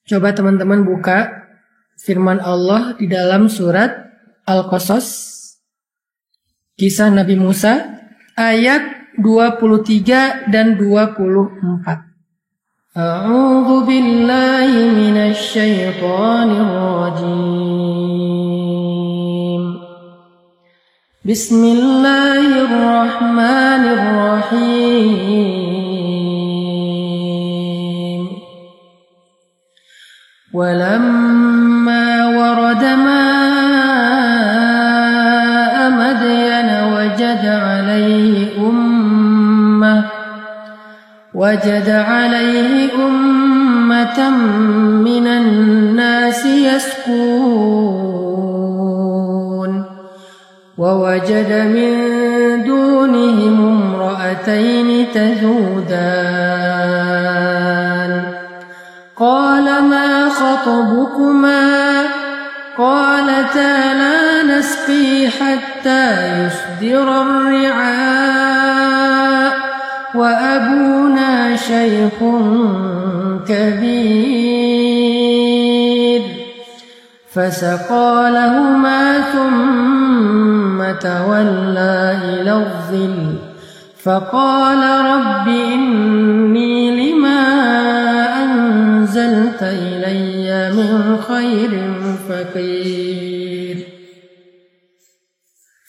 Coba teman-teman buka firman Allah di dalam surat Al-Qasas, kisah Nabi Musa ayat 23 dan 24. A'udzu billahi minasy syaithanir rajim. Bismillahirrahmanirrahim. ولما ورد ماء مدين وجد عليه أمة من الناس يسقون ووجد من دونهم امرأتين تذودان قال ما خطبكما قالتا لا نسقي حتى يصدر الرعاء وأبونا شيخ كبير فسقى لهما ثم تولى إلى الظل فقال رب إني لما أنزلت إلي من خير فقير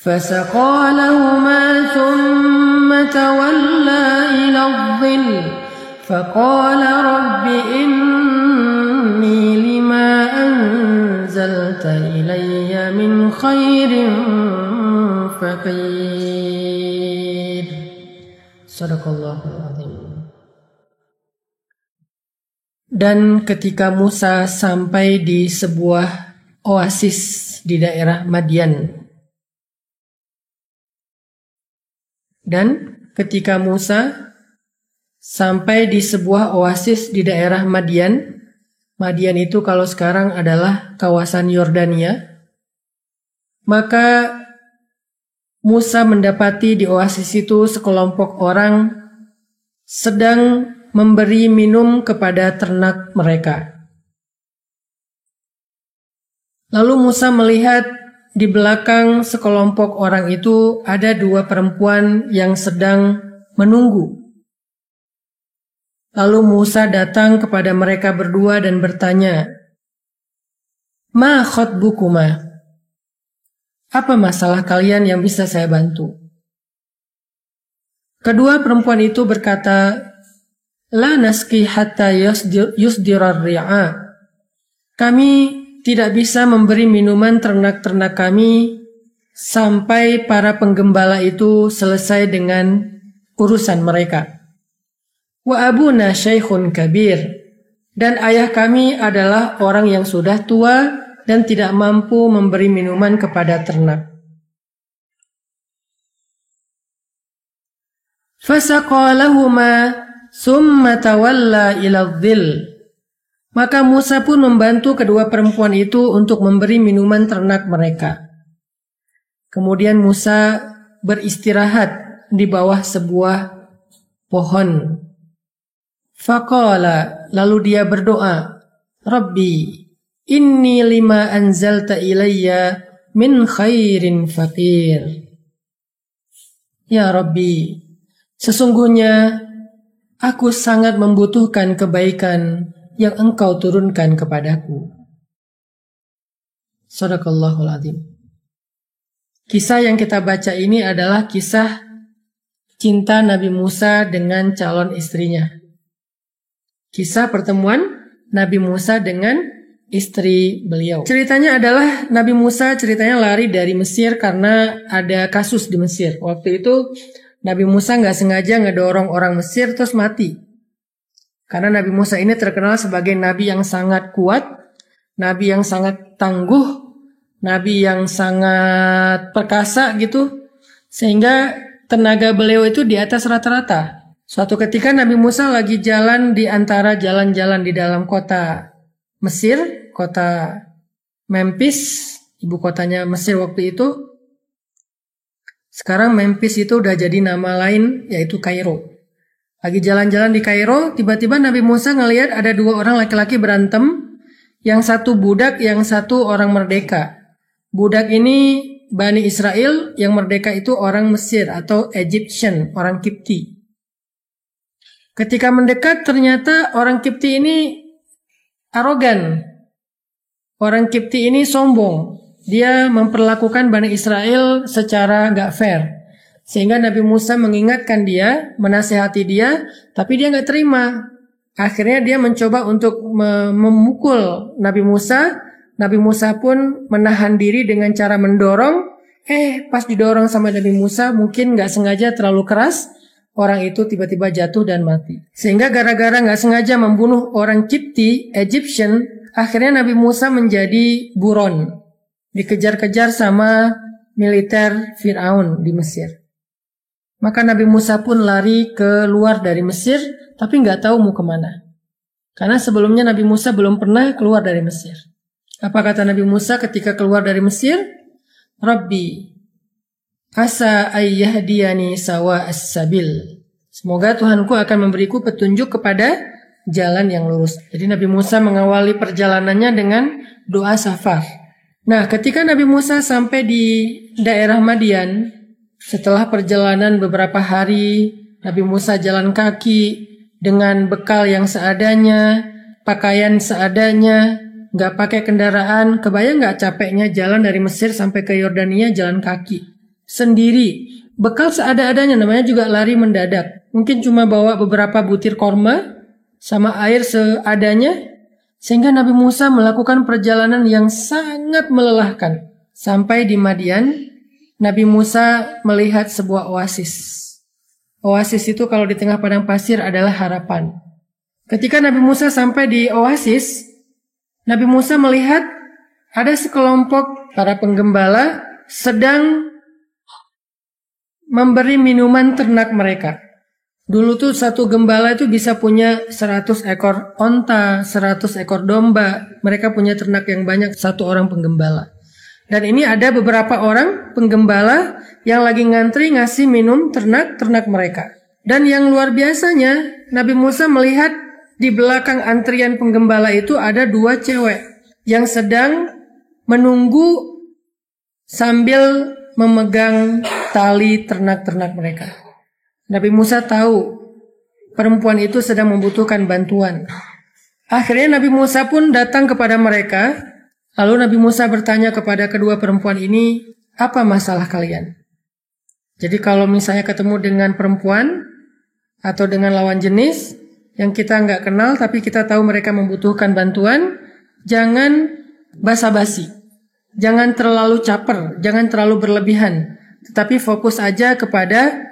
فسقى لهما ثم تولى إلى الظل فقال رب إني لما أنزلت إلي من خير فقير Sadaqallahul Azim. Dan ketika Musa sampai di sebuah oasis di daerah Madian. Dan ketika Musa sampai di sebuah oasis di daerah Madian. Madian itu kalau sekarang adalah kawasan Yordania. Maka Musa mendapati di oasis itu sekelompok orang sedang memberi minum kepada ternak mereka. Lalu Musa melihat di belakang sekelompok orang itu ada dua perempuan yang sedang menunggu. Lalu Musa datang kepada mereka berdua dan bertanya, "Ma khotbukuma?" Apa masalah kalian yang bisa saya bantu? Kedua perempuan itu berkata, La naski hatta yusdirar ri'a. Kami tidak bisa memberi minuman ternak-ternak kami sampai para penggembala itu selesai dengan urusan mereka. Wa abuna syaikhun kabir. Dan ayah kami adalah orang yang sudah tua dan tidak mampu memberi minuman kepada ternak. Fasaqalahuma summa tawalla ila dhil. Maka Musa pun membantu kedua perempuan itu untuk memberi minuman ternak mereka. Kemudian Musa beristirahat di bawah sebuah pohon. Faqala, lalu dia berdoa, Rabbi, inni lima anzalta ilayya min khairin faqir. Ya Rabbi, sesungguhnya aku sangat membutuhkan kebaikan yang Engkau turunkan kepadaku. Shadaqallahul Azim. Kisah yang kita baca ini adalah kisah cinta Nabi Musa dengan calon istrinya. Kisah pertemuan Nabi Musa dengan istri beliau. Ceritanya adalah Nabi Musa ceritanya lari dari Mesir karena ada kasus di Mesir. Waktu itu Nabi Musa nggak sengaja ngedorong orang Mesir terus mati. Karena Nabi Musa ini terkenal sebagai Nabi yang sangat kuat, Nabi yang sangat tangguh, Nabi yang sangat perkasa gitu. Sehingga tenaga beliau itu di atas rata-rata. Suatu ketika Nabi Musa lagi jalan di antara jalan-jalan di dalam kota Mesir, kota Memphis, ibu kotanya Mesir waktu itu. Sekarang Memphis itu udah jadi nama lain, yaitu Kairo. Lagi jalan-jalan di Kairo, tiba-tiba Nabi Musa ngelihat ada dua orang laki-laki berantem Yang satu budak, yang satu orang merdeka. Budak ini Bani Israel, yang merdeka itu orang Mesir atau Egyptian, orang Kipti. Ketika mendekat ternyata orang Kipti ini arogan. Orang Kipti ini sombong. Dia memperlakukan Bani Israel secara gak fair. Sehingga Nabi Musa mengingatkan dia, menasihati dia, tapi dia gak terima. Akhirnya dia mencoba untuk memukul Nabi Musa. Nabi Musa pun menahan diri dengan cara mendorong. Pas didorong sama Nabi Musa mungkin gak sengaja terlalu keras. Orang itu tiba-tiba jatuh dan mati. Sehingga gara-gara gak sengaja membunuh orang Kipti, Egyptian, akhirnya Nabi Musa menjadi buron. Dikejar-kejar sama militer Fir'aun di Mesir. Maka Nabi Musa pun lari keluar dari Mesir, tapi nggak tahu mau kemana. Karena sebelumnya Nabi Musa belum pernah keluar dari Mesir. Apa kata Nabi Musa ketika keluar dari Mesir? Rabbi, asa ayyahdiyani sawa as-sabil. Semoga Tuhanku akan memberiku petunjuk kepada jalan yang lurus. Jadi Nabi Musa mengawali perjalanannya dengan doa safar. Nah, ketika Nabi Musa sampai di daerah Madian, setelah perjalanan beberapa hari, Nabi Musa jalan kaki dengan bekal yang seadanya, pakaian seadanya, nggak pakai kendaraan. Kebayang nggak capeknya jalan dari Mesir sampai ke Yordania jalan kaki sendiri, bekal seada-adanya, namanya juga lari mendadak. Mungkin cuma bawa beberapa butir korma sama air seadanya. Sehingga Nabi Musa melakukan perjalanan yang sangat melelahkan. Sampai di Madian, Nabi Musa melihat sebuah oasis. Oasis itu kalau di tengah padang pasir adalah harapan. Ketika Nabi Musa sampai di oasis, Nabi Musa melihat ada sekelompok para penggembala sedang memberi minuman ternak mereka. Dulu tuh satu gembala itu bisa punya 100 ekor onta, 100 ekor domba. Mereka punya ternak yang banyak, satu orang penggembala. Dan ini ada beberapa orang penggembala yang lagi ngantri ngasih minum ternak mereka. Dan yang luar biasanya, Nabi Musa melihat di belakang antrian penggembala itu ada 2 cewek yang sedang menunggu sambil memegang tali ternak mereka. Nabi Musa tahu perempuan itu sedang membutuhkan bantuan. Akhirnya Nabi Musa pun datang kepada mereka. Lalu Nabi Musa bertanya kepada kedua perempuan ini, apa masalah kalian? Jadi kalau misalnya ketemu dengan perempuan atau dengan lawan jenis yang kita nggak kenal tapi kita tahu mereka membutuhkan bantuan, jangan basa-basi. Jangan terlalu caper, jangan terlalu berlebihan. Tetapi fokus aja kepada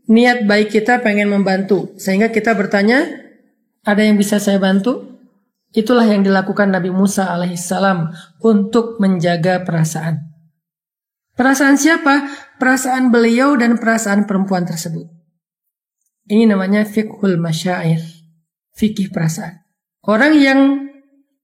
niat baik kita pengen membantu. Sehingga kita bertanya, ada yang bisa saya bantu? Itulah yang dilakukan Nabi Musa alaihissalam untuk menjaga perasaan. Perasaan siapa? Perasaan beliau dan perasaan perempuan tersebut. Ini namanya fiqhul masyair. Fikih perasaan. Orang yang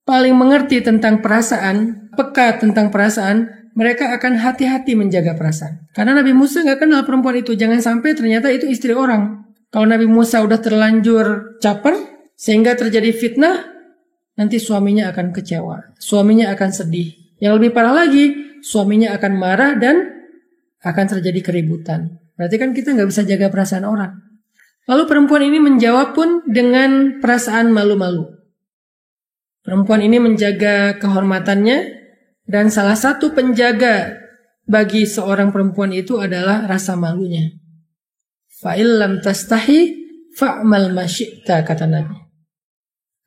paling mengerti tentang perasaan, peka tentang perasaan, mereka akan hati-hati menjaga perasaan. Karena Nabi Musa gak kenal perempuan itu. Jangan sampai ternyata itu istri orang. Kalau Nabi Musa udah terlanjur caper, sehingga terjadi fitnah, nanti suaminya akan kecewa. Suaminya akan sedih. Yang lebih parah lagi, suaminya akan marah dan akan terjadi keributan. Berarti kan kita gak bisa jaga perasaan orang. Lalu perempuan ini menjawab pun dengan perasaan malu-malu. Perempuan ini menjaga kehormatannya. Dan salah satu penjaga bagi seorang perempuan itu adalah rasa malunya. Fa'il lam tastahi fa'mal masyi'ta, kata Nabi.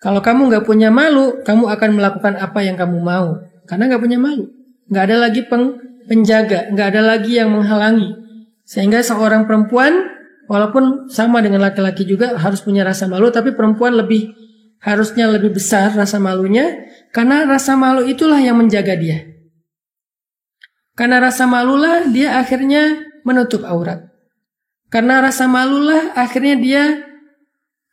Kalau kamu gak punya malu, kamu akan melakukan apa yang kamu mau. Karena gak punya malu. Gak ada lagi penjaga, gak ada lagi yang menghalangi. Sehingga seorang perempuan, walaupun sama dengan laki-laki juga harus punya rasa malu, tapi perempuan harusnya lebih besar rasa malunya. Karena rasa malu itulah yang menjaga dia. Karena rasa malulah dia akhirnya menutup aurat. Karena rasa malulah akhirnya dia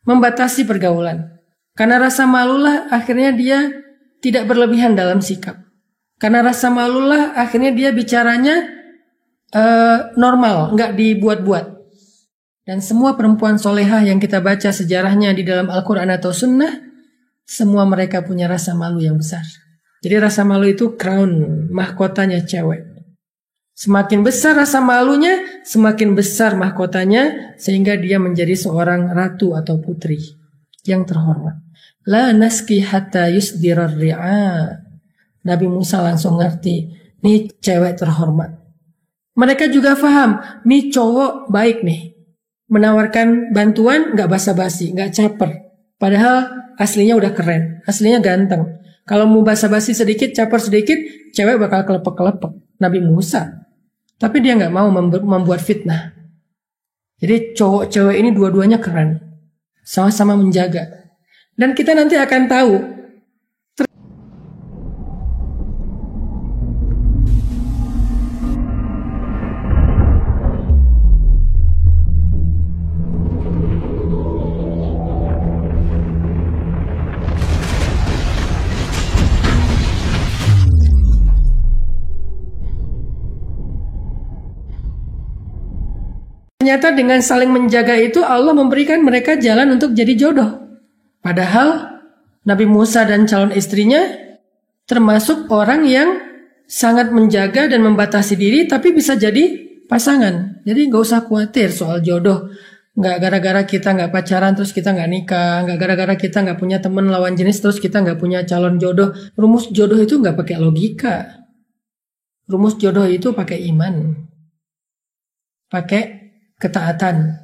membatasi pergaulan. Karena rasa malulah akhirnya dia tidak berlebihan dalam sikap. Karena rasa malulah akhirnya dia bicaranya normal, nggak dibuat-buat. Dan semua perempuan solehah yang kita baca sejarahnya di dalam Al-Quran atau Sunnah, semua mereka punya rasa malu yang besar. Jadi rasa malu itu crown, mahkotanya cewek. Semakin besar rasa malunya, semakin besar mahkotanya, sehingga dia menjadi seorang ratu atau putri yang terhormat. La naski hatta yusdirar ri'a. Nabi Musa langsung ngerti, nih cewek terhormat. Mereka juga paham, nih cowok baik nih. Menawarkan bantuan gak basa-basi, gak caper. Padahal aslinya udah keren, aslinya ganteng. Kalau mau basa-basi sedikit, caper sedikit, cewek bakal kelepek-kelepek. Nabi Musa. Tapi dia gak mau membuat fitnah. Jadi cowok cewek ini dua-duanya keren. Sama-sama menjaga. Dan kita nanti akan tahu. Ternyata dengan saling menjaga itu Allah memberikan mereka jalan untuk jadi jodoh. Padahal Nabi Musa dan calon istrinya termasuk orang yang sangat menjaga dan membatasi diri, tapi bisa jadi pasangan. Jadi gak usah khawatir soal jodoh. Gak gara-gara kita gak pacaran terus kita gak nikah. Gak gara-gara kita gak punya teman lawan jenis terus kita gak punya calon jodoh. Rumus jodoh itu gak pakai logika. Rumus jodoh itu pakai iman. Pakai ketaatan.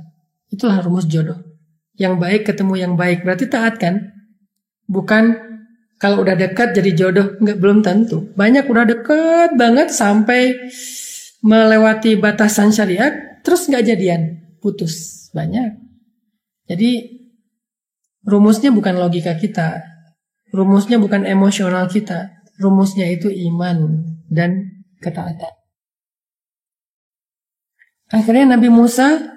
Itulah rumus jodoh. Yang baik ketemu yang baik, berarti taat kan? Bukan kalau udah dekat jadi jodoh, belum tentu. Banyak udah dekat banget sampai melewati batasan syariat, terus gak jadian, putus. Banyak. Jadi rumusnya bukan logika kita, rumusnya bukan emosional kita, rumusnya itu iman dan ketaatan. Akhirnya Nabi Musa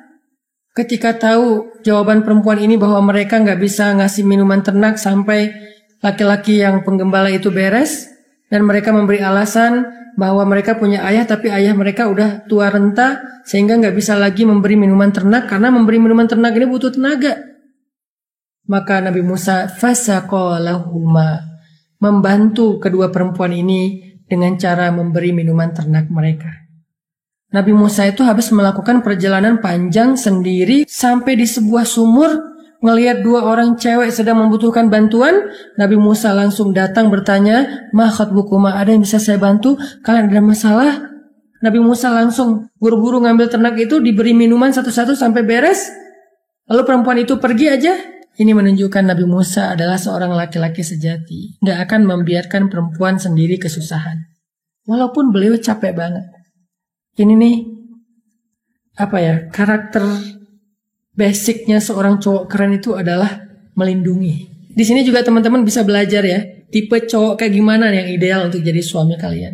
ketika tahu jawaban perempuan ini bahwa mereka gak bisa ngasih minuman ternak sampai laki-laki yang penggembala itu beres, dan mereka memberi alasan bahwa mereka punya ayah tapi ayah mereka udah tua renta sehingga gak bisa lagi memberi minuman ternak, karena memberi minuman ternak ini butuh tenaga. Maka Nabi Musa fasaqalahuma, membantu kedua perempuan ini dengan cara memberi minuman ternak mereka. Nabi Musa itu habis melakukan perjalanan panjang sendiri sampai di sebuah sumur, ngelihat dua orang cewek sedang membutuhkan bantuan. Nabi Musa langsung datang bertanya, "Ma khatbukuma, ada yang bisa saya bantu? Kalian ada masalah?" Nabi Musa langsung buru-buru ngambil ternak itu, diberi minuman satu-satu sampai beres. Lalu perempuan itu pergi aja. Ini menunjukkan Nabi Musa adalah seorang laki-laki sejati, gak akan membiarkan perempuan sendiri kesusahan. Walaupun beliau capek banget. Ini nih, karakter basicnya seorang cowok keren itu adalah melindungi. Di sini juga teman-teman bisa belajar ya, tipe cowok kayak gimana yang ideal untuk jadi suami kalian.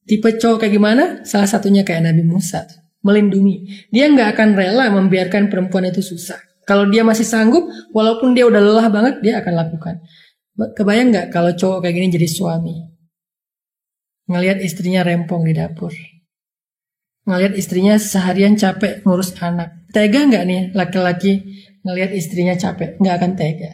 Tipe cowok kayak gimana? Salah satunya kayak Nabi Musa, melindungi. Dia nggak akan rela membiarkan perempuan itu susah. Kalau dia masih sanggup, walaupun dia udah lelah banget, dia akan lakukan. Kebayang nggak kalau cowok kayak gini jadi suami? Ngelihat istrinya rempong di dapur. Ngelihat istrinya seharian capek ngurus anak. Tega nggak nih laki-laki ngelihat istrinya capek? Nggak akan tega.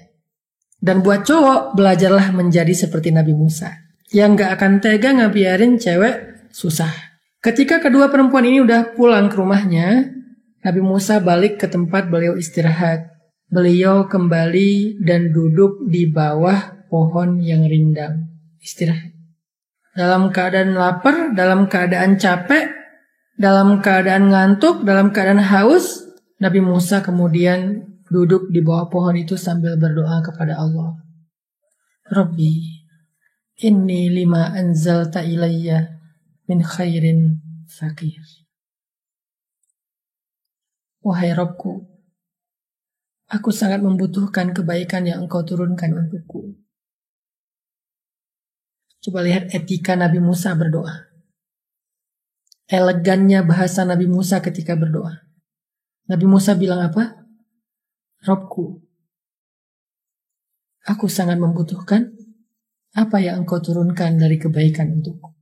Dan buat cowok, belajarlah menjadi seperti Nabi Musa, yang nggak akan tega ngebiarin cewek susah. Ketika kedua perempuan ini udah pulang ke rumahnya, Nabi Musa balik ke tempat beliau istirahat. Beliau kembali dan duduk di bawah pohon yang rindang. Istirahat. Dalam keadaan lapar, dalam keadaan capek, dalam keadaan ngantuk, dalam keadaan haus, Nabi Musa kemudian duduk di bawah pohon itu sambil berdoa kepada Allah. Rabbi, inni lima anzalta ilayya min khairin fakir. Wahai Rabbku, aku sangat membutuhkan kebaikan yang Engkau turunkan untukku. Coba lihat etika Nabi Musa berdoa. Elegannya bahasa Nabi Musa ketika berdoa. Nabi Musa bilang apa? Rabbku, aku sangat membutuhkan apa yang Engkau turunkan dari kebaikan untukku.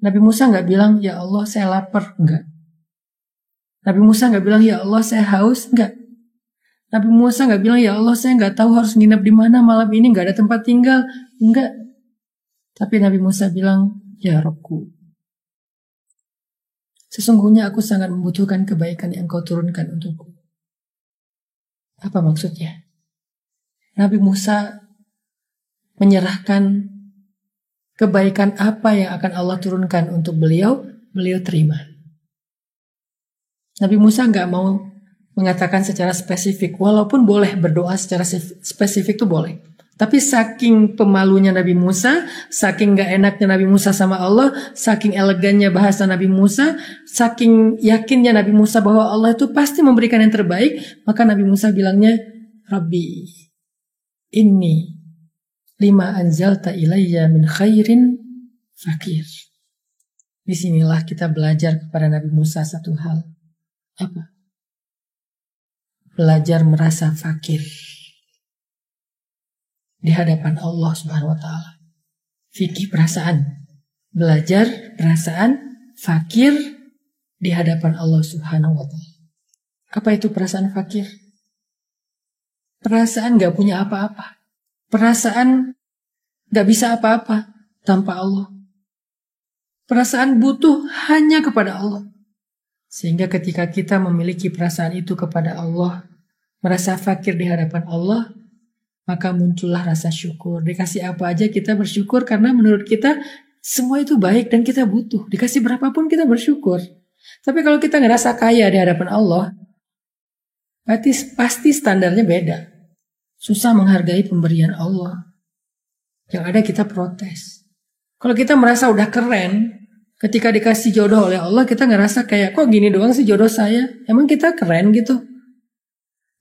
Nabi Musa gak bilang, ya Allah saya lapar. Enggak. Nabi Musa gak bilang, ya Allah saya haus. Enggak. Nabi Musa nggak bilang, ya Allah saya nggak tahu harus nginep di mana malam ini, nggak ada tempat tinggal. Enggak. Tapi Nabi Musa bilang, ya Rabbku, sesungguhnya aku sangat membutuhkan kebaikan yang kau turunkan untukku. Apa maksudnya? Nabi Musa menyerahkan kebaikan apa yang akan Allah turunkan untuk beliau terima. Nabi Musa nggak mau mengatakan secara spesifik, walaupun boleh berdoa secara spesifik itu boleh. Tapi saking pemalunya Nabi Musa, saking gak enaknya Nabi Musa sama Allah, saking elegannya bahasa Nabi Musa, saking yakinnya Nabi Musa bahwa Allah itu pasti memberikan yang terbaik, maka Nabi Musa bilangnya, Rabbi, inni lima anzalta ilayya min khairin fakir. Disinilah kita belajar kepada Nabi Musa satu hal. Apa? Belajar merasa fakir di hadapan Allah Subhanahu wa taala. Fikih perasaan. Belajar perasaan fakir di hadapan Allah Subhanahu wa taala. Apa itu perasaan fakir? Perasaan gak punya apa-apa. Perasaan gak bisa apa-apa tanpa Allah. Perasaan butuh hanya kepada Allah. Sehingga ketika kita memiliki perasaan itu kepada Allah, merasa fakir di hadapan Allah, maka muncullah rasa syukur. Dikasih apa aja kita bersyukur karena menurut kita semua itu baik dan kita butuh. Dikasih berapapun kita bersyukur. Tapi kalau kita ngerasa kaya di hadapan Allah, pasti standarnya beda. Susah menghargai pemberian Allah. Yang ada kita protes. Kalau kita merasa udah keren, ketika dikasih jodoh oleh Allah, kita ngerasa kayak, kok gini doang sih jodoh saya? Emang kita keren gitu?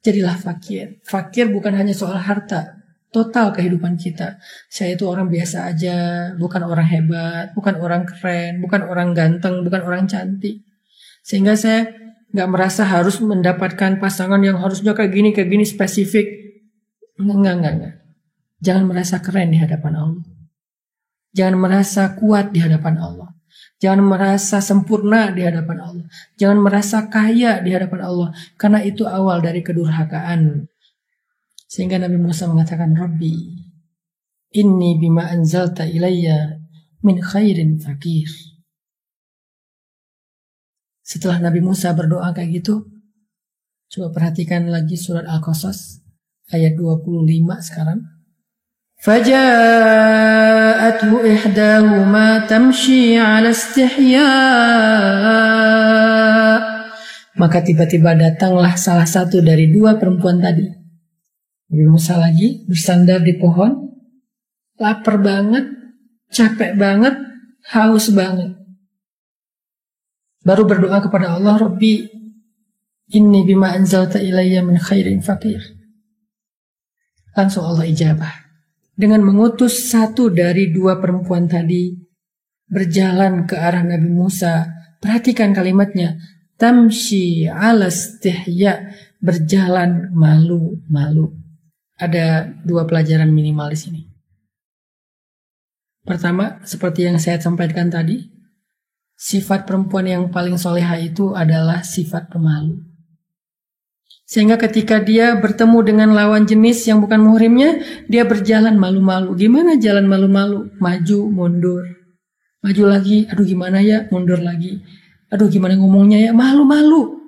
Jadilah fakir. Fakir bukan hanya soal harta. Total kehidupan kita. Saya itu orang biasa aja, bukan orang hebat, bukan orang keren, bukan orang ganteng, bukan orang cantik. Sehingga saya gak merasa harus mendapatkan pasangan yang harusnya kayak gini spesifik. Enggak. Jangan merasa keren di hadapan Allah. Jangan merasa kuat di hadapan Allah. Jangan merasa sempurna di hadapan Allah. Jangan merasa kaya di hadapan Allah. Karena itu awal dari kedurhakaan. Sehingga Nabi Musa mengatakan, Rabbi, inni bima anzalta ilayya min khairin fakir. Setelah Nabi Musa berdoa kayak gitu, coba perhatikan lagi surat Al-Qasas ayat 25 sekarang. فَجَاءَتْهُ إِحْدَاهُمَا تَمْشِي عَلَى اسْتِحْيَاءٍ. Maka tiba-tiba datanglah salah satu dari dua perempuan tadi. Nabi Musa lagi bersandar di pohon, lapar banget, capek banget, haus banget. Baru berdoa kepada Allah, Rabbi, inni bima anzalta ilayya min khairin fakir. Langsung Allah ijabah. Dengan mengutus satu dari dua perempuan tadi berjalan ke arah Nabi Musa. Perhatikan kalimatnya. Tamshi ala istihya, berjalan malu-malu. Ada dua pelajaran minimal di sini. Pertama, seperti yang saya sampaikan tadi, sifat perempuan yang paling soleha itu adalah sifat pemalu. Sehingga ketika dia bertemu dengan lawan jenis yang bukan muhrimnya, dia berjalan malu-malu. Gimana jalan malu-malu? Maju, mundur. Maju lagi, aduh gimana ya, mundur lagi. Aduh gimana ngomongnya ya, malu-malu.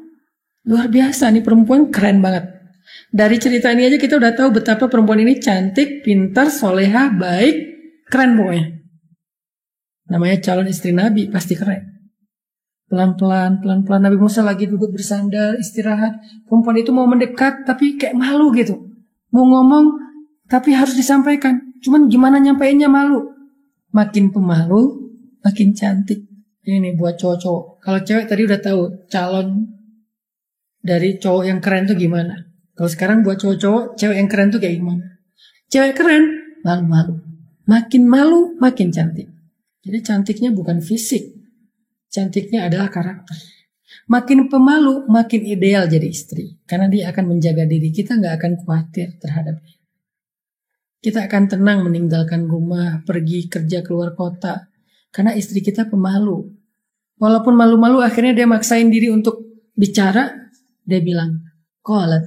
Luar biasa, nih perempuan keren banget. Dari cerita ini aja kita udah tahu betapa perempuan ini cantik, pintar, soleha, baik, keren pokoknya. Namanya calon istri Nabi, pasti keren. Pelan-pelan Nabi Musa lagi duduk bersandar, istirahat. Perempuan itu mau mendekat tapi kayak malu gitu. Mau ngomong tapi harus disampaikan. Cuman gimana nyampeinnya malu. Makin pemalu, makin cantik. Ini buat cowok-cowok. Kalau cewek tadi udah tahu calon dari cowok yang keren tuh gimana. Kalau sekarang buat cowok-cowok, cewek yang keren tuh kayak gimana. Cewek keren, malu-malu. Makin malu, makin cantik. Jadi cantiknya bukan fisik. Cantiknya adalah karakter. Makin pemalu, makin ideal jadi istri. Karena dia akan menjaga diri. Kita gak akan khawatir terhadap dia. Kita akan tenang meninggalkan rumah, pergi kerja keluar kota. Karena istri kita pemalu. Walaupun malu-malu, akhirnya dia maksain diri untuk bicara. Dia bilang, qalat,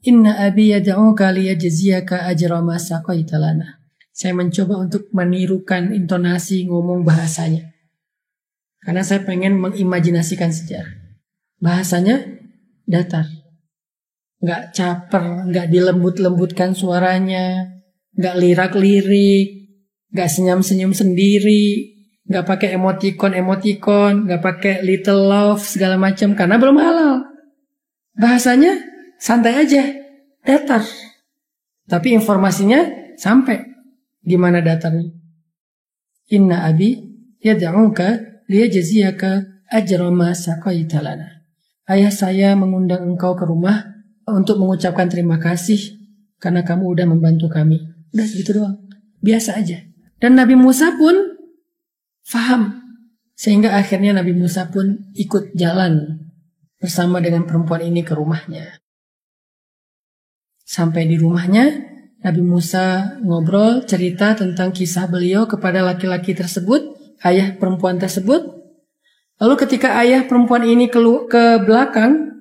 Inna abi yad'uka liyajziyaka ajra ma saqaita lana. Saya mencoba untuk menirukan intonasi ngomong bahasanya. Karena saya pengen mengimajinasikan sejarah. Bahasanya datar. Nggak caper, nggak dilembut-lembutkan suaranya, nggak lirak-lirik, nggak senyum-senyum sendiri, nggak pakai emoticon, nggak pakai little love segala macam karena belum halal. Bahasanya santai aja, datar. Tapi informasinya sampai. Gimana datarnya? Inna abi yad'uka liyajziyaka ajra ma saqaita lana. Ayah saya mengundang engkau ke rumah untuk mengucapkan terima kasih karena kamu udah membantu kami. Udah segitu doang. Biasa aja. Dan Nabi Musa pun faham. Sehingga akhirnya Nabi Musa pun ikut jalan bersama dengan perempuan ini ke rumahnya. Sampai di rumahnya, Nabi Musa ngobrol cerita tentang kisah beliau kepada laki-laki tersebut, ayah perempuan tersebut. Lalu ketika ayah perempuan ini ke belakang,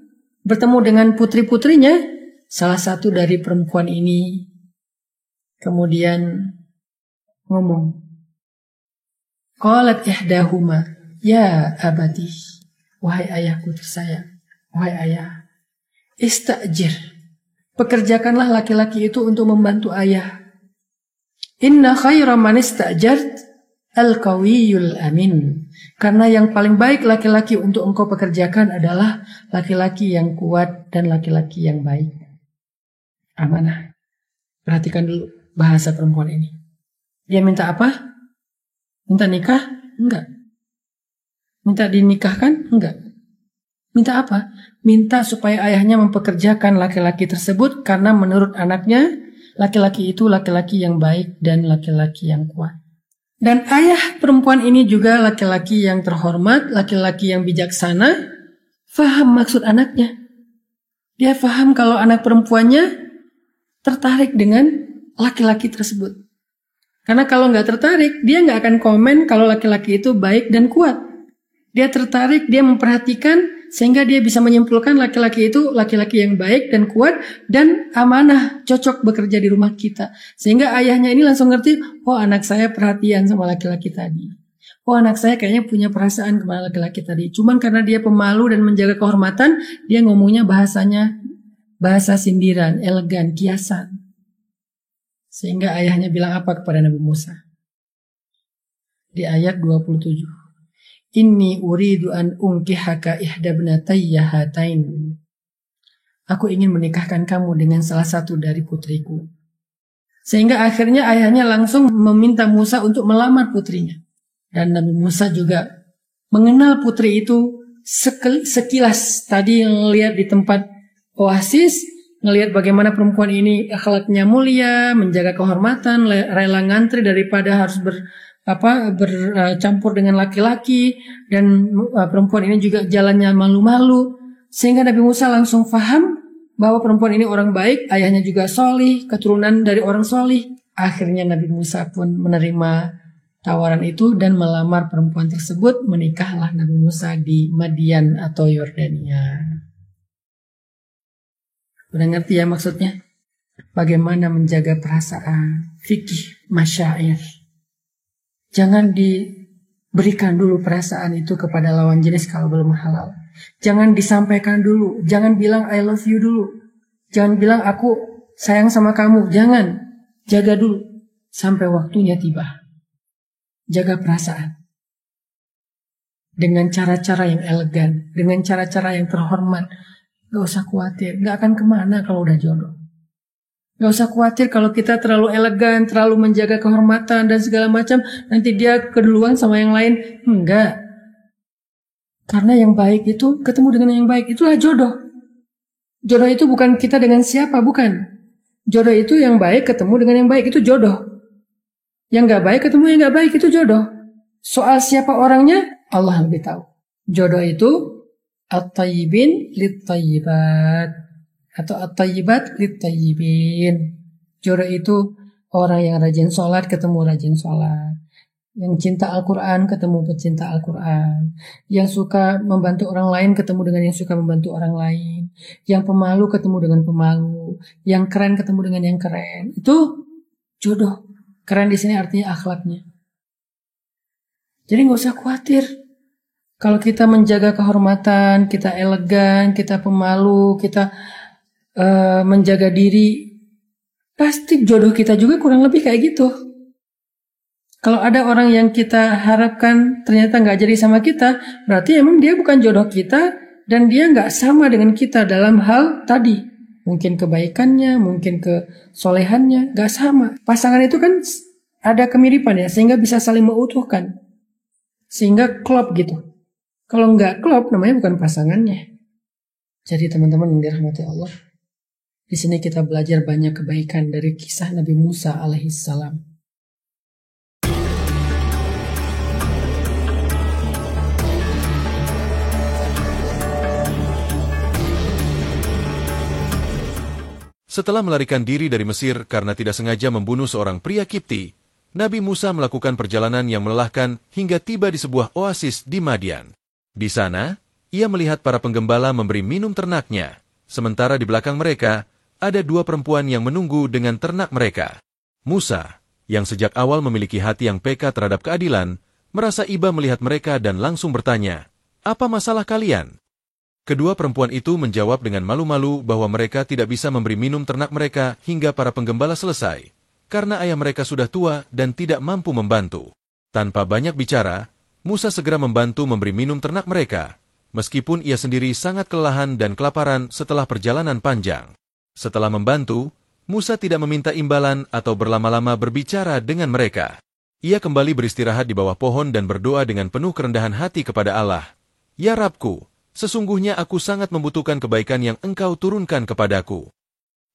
bertemu dengan putri-putrinya, salah satu dari perempuan ini kemudian ngomong, qalat ihdahuma, ya abati, wahai ayahku tersayang, wahai ayah, istajir, pekerjakanlah laki-laki itu untuk membantu ayah. Inna khaira man istajart al-qawiyul amin. Karena yang paling baik laki-laki untuk engkau pekerjakan adalah laki-laki yang kuat dan laki-laki yang baik. Amanah. Perhatikan dulu bahasa perempuan ini. Dia minta apa? Minta nikah? Enggak. Minta dinikahkan? Enggak. Minta apa? Minta supaya ayahnya mempekerjakan laki-laki tersebut karena menurut anaknya laki-laki itu laki-laki yang baik dan laki-laki yang kuat. Dan ayah perempuan ini juga laki-laki yang terhormat, laki-laki yang bijaksana, faham maksud anaknya. Dia faham kalau anak perempuannya tertarik dengan laki-laki tersebut. Karena kalau nggak tertarik, dia nggak akan komen kalau laki-laki itu baik dan kuat. Dia tertarik, dia memperhatikan, sehingga dia bisa menyimpulkan laki-laki itu laki-laki yang baik dan kuat dan amanah, cocok bekerja di rumah kita. Sehingga ayahnya ini langsung ngerti, oh anak saya perhatian sama laki-laki tadi. Oh anak saya kayaknya punya perasaan kepada laki-laki tadi. Cuman karena dia pemalu dan menjaga kehormatan, dia ngomongnya bahasanya bahasa sindiran, elegan, kiasan. Sehingga ayahnya bilang apa kepada Nabi Musa? Di ayat 27. Inni uridu an unkihaka ihdabnatayya hatain. Aku ingin menikahkan kamu dengan salah satu dari putriku. Sehingga akhirnya ayahnya langsung meminta Musa untuk melamar putrinya. Dan Nabi Musa juga mengenal putri itu sekilas. Tadi ngelihat di tempat oasis, ngelihat bagaimana perempuan ini akhlaknya mulia, menjaga kehormatan, rela ngantri daripada harus bercampur dengan laki-laki, dan perempuan ini juga jalannya malu-malu, sehingga Nabi Musa langsung faham bahwa perempuan ini orang baik, ayahnya juga solih, keturunan dari orang solih. Akhirnya Nabi Musa pun menerima tawaran itu dan melamar perempuan tersebut. Menikahlah Nabi Musa di Madian atau Yordania. Udah ngerti ya maksudnya? Bagaimana menjaga perasaan, fikih, masyair. Jangan diberikan dulu perasaan itu kepada lawan jenis kalau belum halal. Jangan disampaikan dulu. Jangan bilang I love you dulu. Jangan bilang aku sayang sama kamu. Jangan. Jaga dulu sampai waktunya tiba. Jaga perasaan. Dengan cara-cara yang elegan. Dengan cara-cara yang terhormat. Gak usah khawatir. Gak akan kemana kalau udah jodoh. Gak usah khawatir kalau kita terlalu elegan, terlalu menjaga kehormatan dan segala macam, nanti dia keduluan sama yang lain. Enggak. Karena yang baik itu ketemu dengan yang baik, itulah jodoh. Jodoh itu bukan kita dengan siapa, bukan. Jodoh itu yang baik ketemu dengan yang baik, itu jodoh. Yang gak baik ketemu yang gak baik, itu jodoh. Soal siapa orangnya, Allah lebih tahu. Jodoh itu at-tayyibin lit-tayyibat. Atau at-tayyibat lit-tayyibin. Jodoh itu orang yang rajin sholat ketemu rajin sholat. Yang cinta Al-Quran ketemu pecinta Al-Quran. Yang suka membantu orang lain ketemu dengan yang suka membantu orang lain. Yang pemalu ketemu dengan pemalu. Yang keren ketemu dengan yang keren. Itu jodoh. Keren di sini artinya akhlaknya. Jadi nggak usah khawatir. Kalau kita menjaga kehormatan, kita elegan, kita pemalu, kita menjaga diri, pasti jodoh kita juga kurang lebih kayak gitu. Kalau ada orang yang kita harapkan ternyata nggak jadi sama kita, berarti emang dia bukan jodoh kita dan dia nggak sama dengan kita dalam hal tadi. Mungkin kebaikannya, mungkin kesolehannya, nggak sama. Pasangan itu kan ada kemiripan ya, sehingga bisa saling mengutuhkan. Sehingga klop gitu. Kalau nggak klop, namanya bukan pasangannya. Jadi teman-teman yang dirahmati Allah, di sini kita belajar banyak kebaikan dari kisah Nabi Musa alaihissalam. Setelah melarikan diri dari Mesir karena tidak sengaja membunuh seorang pria Kipti, Nabi Musa melakukan perjalanan yang melelahkan hingga tiba di sebuah oasis di Madian. Di sana, ia melihat para penggembala memberi minum ternaknya, sementara di belakang mereka ada dua perempuan yang menunggu dengan ternak mereka. Musa, yang sejak awal memiliki hati yang peka terhadap keadilan, merasa iba melihat mereka dan langsung bertanya, "Apa masalah kalian?" Kedua perempuan itu menjawab dengan malu-malu bahwa mereka tidak bisa memberi minum ternak mereka hingga para penggembala selesai, karena ayah mereka sudah tua dan tidak mampu membantu. Tanpa banyak bicara, Musa segera membantu memberi minum ternak mereka, meskipun ia sendiri sangat kelelahan dan kelaparan setelah perjalanan panjang. Setelah membantu, Musa tidak meminta imbalan atau berlama-lama berbicara dengan mereka. Ia kembali beristirahat di bawah pohon dan berdoa dengan penuh kerendahan hati kepada Allah. "Ya Rabbku, sesungguhnya aku sangat membutuhkan kebaikan yang Engkau turunkan kepadaku."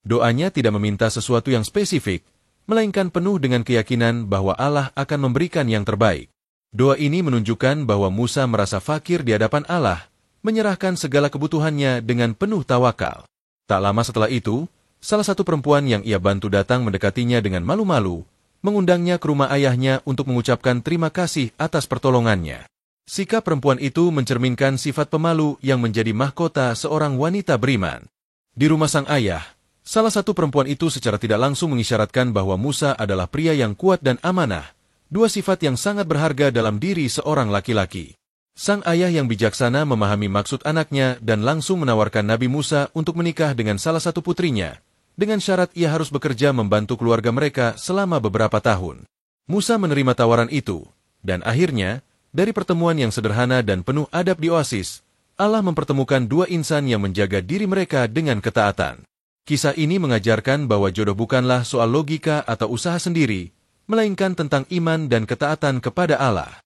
Doanya tidak meminta sesuatu yang spesifik, melainkan penuh dengan keyakinan bahwa Allah akan memberikan yang terbaik. Doa ini menunjukkan bahwa Musa merasa fakir di hadapan Allah, menyerahkan segala kebutuhannya dengan penuh tawakal. Tak lama setelah itu, salah satu perempuan yang ia bantu datang mendekatinya dengan malu-malu, mengundangnya ke rumah ayahnya untuk mengucapkan terima kasih atas pertolongannya. Sikap perempuan itu mencerminkan sifat pemalu yang menjadi mahkota seorang wanita beriman. Di rumah sang ayah, salah satu perempuan itu secara tidak langsung mengisyaratkan bahwa Musa adalah pria yang kuat dan amanah, dua sifat yang sangat berharga dalam diri seorang laki-laki. Sang ayah yang bijaksana memahami maksud anaknya dan langsung menawarkan Nabi Musa untuk menikah dengan salah satu putrinya, dengan syarat ia harus bekerja membantu keluarga mereka selama beberapa tahun. Musa menerima tawaran itu, dan akhirnya, dari pertemuan yang sederhana dan penuh adab di oasis, Allah mempertemukan dua insan yang menjaga diri mereka dengan ketaatan. Kisah ini mengajarkan bahwa jodoh bukanlah soal logika atau usaha sendiri, melainkan tentang iman dan ketaatan kepada Allah.